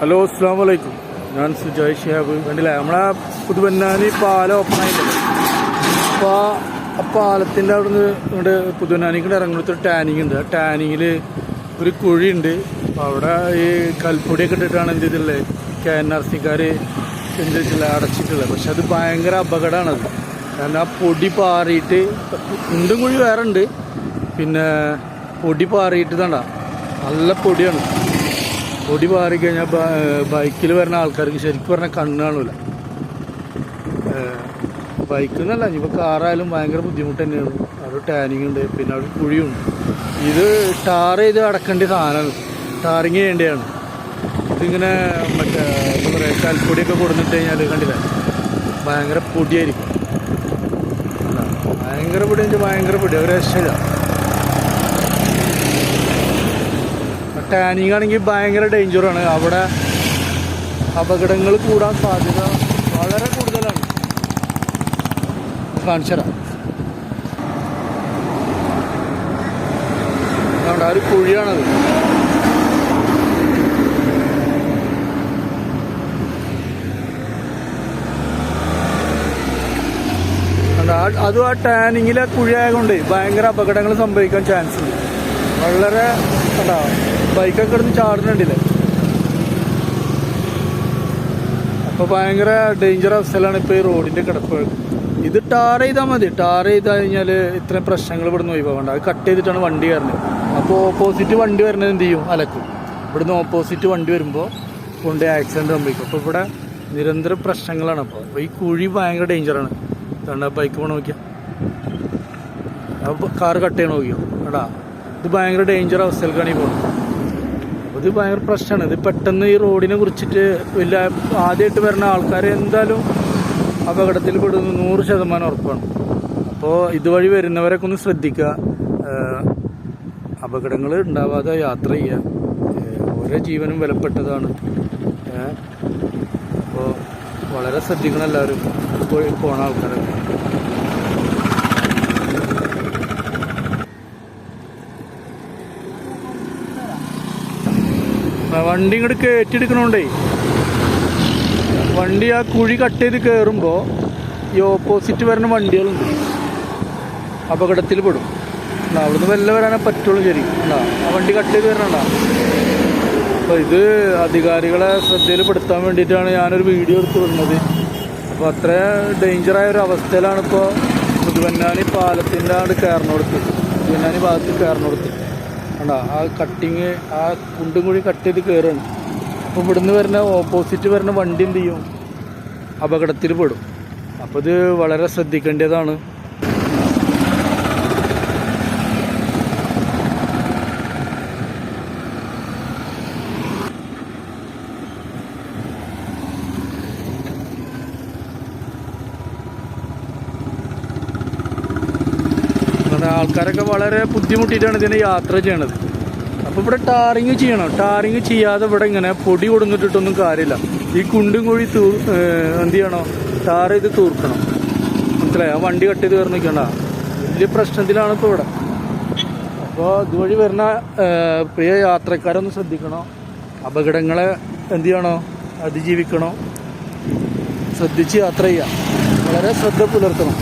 Hello, അസ്സാം വലൈക്കും. ഞാൻ സുജായ് ഷിഹാബ്. കണ്ടില്ലേ, നമ്മളെ പുതുവന്നാനി പാലം ഓപ്പൺ ആയിട്ടുണ്ട്. അപ്പോൾ ആ പാലത്തിൻ്റെ അവിടെ നിന്ന് ഇങ്ങോട്ട് പുതുവന്നാനിക്ക് ഇറങ്ങുന്നൊരു ടാനിങ് ഉണ്ട്. ആ ടാനിങ്ങിൽ ഒരു കുഴിയുണ്ട്. അപ്പോൾ അവിടെ ഈ കൽപ്പൊടിയൊക്കെ ഇട്ടിട്ടാണ് എന്ത് ചെയ്തിട്ടുള്ളത്, KNRC-ക്കാർ എന്ത് വെച്ചില്ല അടച്ചിട്ടുള്ളത്. പക്ഷെ അത് ഭയങ്കര അപകടമാണത്. കാരണം ആ പൊടി പാറിയിട്ട് കുണ്ടും കുഴി വേറെ ഉണ്ട്, പിന്നെ പൊടി പാറിയിട്ട് തണ്ട നല്ല പൊടിയാണ്. പൊടി പാറിക്കഴിഞ്ഞാൽ ബൈക്കിൽ വരുന്ന ആൾക്കാർക്ക് ശരിക്കും പറഞ്ഞാൽ കണ്ണ് കാണൂല. ബൈക്കിൽ നിന്നല്ല, ഇനിയിപ്പോൾ കാറായാലും ഭയങ്കര ബുദ്ധിമുട്ട് തന്നെയാണ്. അവിടെ ടാനിങ് ഉണ്ട്, പിന്നെ അവിടെ കുഴിയുണ്ട്. ഇത് ടാർ ചെയ്ത് അടക്കേണ്ട സാധനമാണ്, ടാറിങ് ചെയ്യേണ്ടതാണ്. ഇതിങ്ങനെ മറ്റേ എന്താ പറയുക, കൽപ്പൊടിയൊക്കെ കൊടുത്തിട്ട് കഴിഞ്ഞാൽ കണ്ടില്ല, ഭയങ്കര പൊടിയായിരിക്കും. ഭയങ്കര പൊടി വെച്ചാൽ ഭയങ്കര പൊടി, ഒരു രക്ഷയില്ല. ടാനിങ് ആണെങ്കിൽ ഭയങ്കര ഡേഞ്ചറാണ്. അവിടെ അപകടങ്ങൾ കൂടാൻ സാധ്യത വളരെ കൂടുതലാണ്. കാണിച്ചരാ, അവിടെ ഒരു കുഴിയാണത്. അതും ആ ടാനിങ്ങിലെ കുഴിയായതുകൊണ്ട് ഭയങ്കര അപകടങ്ങൾ സംഭവിക്കാൻ ചാൻസ് ഉണ്ട്. വളരെ ഉണ്ടാവും, ബൈക്കൊക്കെ എടുത്ത് ചാടുന്നുണ്ടില്ലേ. അപ്പോൾ ഭയങ്കര ഡേഞ്ചർ അവസ്ഥയിലാണ് ഇപ്പോൾ ഈ റോഡിൻ്റെ കിടപ്പ്. ഇത് ടാർ ചെയ്താൽ മതി. ടാർ ചെയ്ത് കഴിഞ്ഞാൽ ഇത്രയും പ്രശ്നങ്ങൾ ഇവിടുന്ന് ഒഴിവാക്കണ്ട. അത് കട്ട് ചെയ്തിട്ടാണ് വണ്ടി കയറുന്നത്. അപ്പോൾ ഓപ്പോസിറ്റ് വണ്ടി വരുന്നത് എന്ത് ചെയ്യും, അലക്കും. ഇവിടുന്ന് ഓപ്പോസിറ്റ് വണ്ടി വരുമ്പോൾ കൊണ്ട് ആക്സിഡൻറ്റ് സംഭവിക്കും. അപ്പോൾ ഇവിടെ നിരന്തരം പ്രശ്നങ്ങളാണ്. അപ്പോൾ ഈ കുഴി ഭയങ്കര ഡേഞ്ചറാണ്. അതുകൊണ്ട് ബൈക്ക് പോകണം നോക്കിയാൽ, അപ്പോൾ കാറ് കട്ട് ചെയ്യണം നോക്കിയോ എടാ, ഇത് ഭയങ്കര ഡേഞ്ചർ അവസ്ഥയിലേക്കാണ് ഈ പോകുന്നത്. അപ്പോൾ ഇത് ഭയങ്കര പ്രശ്നമാണ്. ഇത് പെട്ടെന്ന് ഈ റോഡിനെ കുറിച്ചിട്ട് വലിയ ആദ്യമായിട്ട് വരുന്ന ആൾക്കാർ എന്തായാലും അപകടത്തിൽ പെടുന്നു 100% ഉറപ്പാണ്. അപ്പോൾ ഇതുവഴി വരുന്നവരൊക്കെ ഒന്ന് ശ്രദ്ധിക്കുക, അപകടങ്ങൾ ഉണ്ടാവാതെ യാത്ര ചെയ്യുക. ഓരോ ജീവനും വിലപ്പെട്ടതാണ്. അപ്പോൾ വളരെ ശ്രദ്ധിക്കണം എല്ലാവരും പോണ ആൾക്കാരൊക്കെ. വണ്ടി ഇങ്ങോട്ട് കയറ്റിയെടുക്കണോണ്ടേ, വണ്ടി ആ കുഴി കട്ട് ചെയ്ത് കയറുമ്പോൾ ഈ ഓപ്പോസിറ്റ് വരുന്ന വണ്ടികളുണ്ട്, അപകടത്തിൽ പെടും. അവിടുന്ന് വല്ല വരാനേ പറ്റുള്ളൂ. ശരി ആ വണ്ടി കട്ട് ചെയ്ത് വരണണ്ട. അപ്പോൾ ഇത് അധികാരികളെ ശ്രദ്ധയിൽപ്പെടുത്താൻ വേണ്ടിയിട്ടാണ് ഞാനൊരു വീഡിയോ എടുത്ത് വിടുന്നത്. അപ്പോൾ അത്ര ഡേഞ്ചറായ ഒരു അവസ്ഥയിലാണ് ഇപ്പോൾ പുതുവന്നാനി പാലത്തിൻ്റെ അവിടെ കയറിനോടത്ത്, പുതുവന്നാനി ഭാഗത്ത് കയറിനോടത്ത് കണ്ടാ ആ കട്ടിങ്, ആ കുണ്ടും കുഴി കട്ട് ചെയ്ത് കയറുകയാണ്. അപ്പോൾ ഇവിടുന്ന് വരുന്ന ഓപ്പോസിറ്റ് വരുന്ന വണ്ടി എന്ത് ചെയ്യും, അപകടത്തിൽ പെടും. അപ്പോൾ ഇത് വളരെ ശ്രദ്ധിക്കേണ്ടതാണ്. ആൾക്കാരൊക്കെ വളരെ ബുദ്ധിമുട്ടിയിട്ടാണ് ഇതിനെ യാത്ര ചെയ്യണത്. അപ്പോൾ ഇവിടെ ടാറിങ് ചെയ്യണം. ടാറിങ് ചെയ്യാതെ ഇവിടെ ഇങ്ങനെ പൊടി കൊടുത്തിട്ടൊന്നും കാര്യമില്ല. ഈ കുണ്ടും കുഴി എന്ത് ചെയ്യണം, ടാർ ചെയ്ത് തൂർക്കണം. മനസ്സിലായി? ആ വണ്ടി കട്ട് ചെയ്ത് കയറി നിൽക്കണ്ട, വലിയ പ്രശ്നത്തിലാണ് ഇപ്പോൾ ഇവിടെ. അപ്പോൾ ഇതുവഴി വരുന്ന പ്രിയ യാത്രക്കാരൊന്ന് ശ്രദ്ധിക്കണം. അപകടങ്ങളെ എന്ത് ചെയ്യണോ, അതിജീവിക്കണോ, ശ്രദ്ധിച്ച് യാത്ര ചെയ്യുക. വളരെ ശ്രദ്ധ പുലർത്തണം.